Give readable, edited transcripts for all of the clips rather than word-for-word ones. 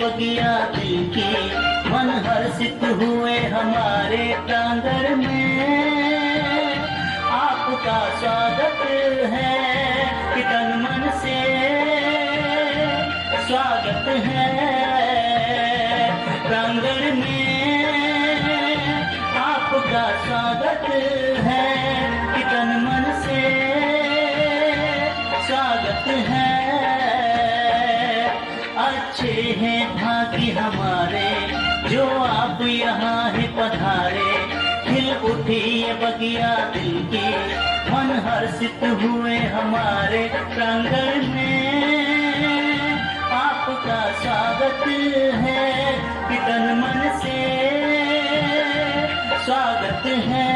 बगिया दिल की, मन हर्षित हुए हमारे प्रांगण में। आपका स्वागत है कि तन मन से स्वागत है प्रांगण में। आपका स्वागत है कि तन मन से स्वागत है। अच्छे हैं भाग्य हमारे जो आप यहाँ है पधारे। खिल उठी ये बगिया दिल की, मन हर्षित हुए हमारे प्रांगण में। आपका स्वागत है कि तन मन से स्वागत है।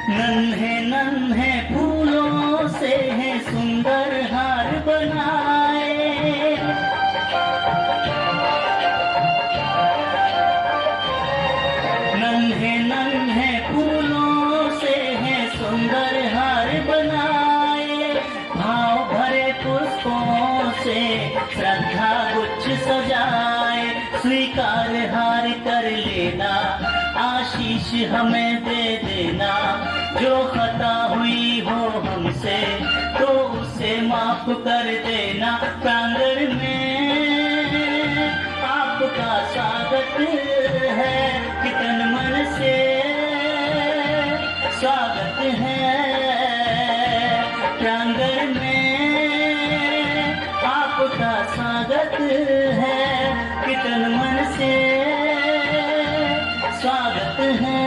नन्हे नन्हे फूलों से है सुंदर हार बनाए। नन्हे नन्हे फूलों से है सुंदर हार बनाए। भाव भरे पुष्पों से श्रद्धा गुच्छ सजाए। स्वीकार हार कर लेना, आशीष हमें दे देना। जो खता हुई हो हमसे तो उसे माफ कर देना। प्रांगण में आपका स्वागत है कि तन मन से स्वागत है। प्रांगण में आपका स्वागत है कि तन मन से स्वागत है।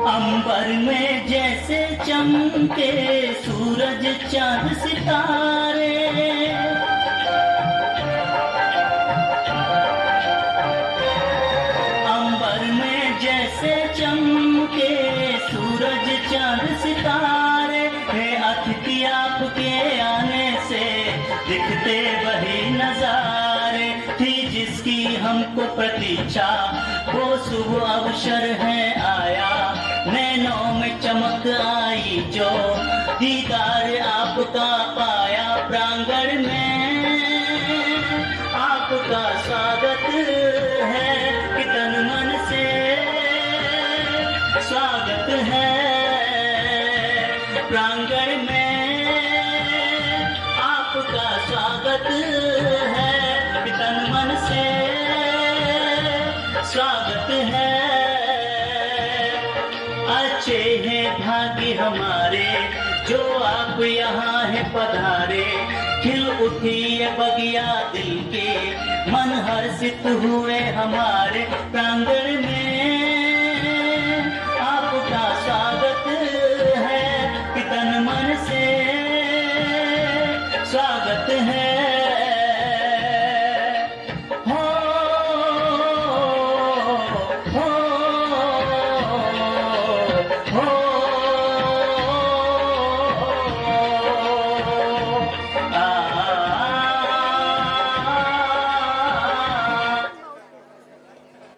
अंबर में जैसे चमके सूरज चांद सितारे। अंबर में जैसे चमके सूरज चांद सितारे। है अतिथि आपके आने से दिखते वही नजारे। थी जिसकी हमको प्रतीक्षा वो शुभ अवसर है आया। नैनों में चमक आई जो दीदार आपका पाया। प्रांगण में आपका स्वागत है कि तन मन से स्वागत है। प्रांगण में आपका स्वागत है कि तन मन से स्वागत है। अच्छे हैं भाग्य हमारे जो आप यहाँ है पधारे। खिल उठी ये बगिया दिल के, मन हर्षित हुए हमारे प्रांगण में।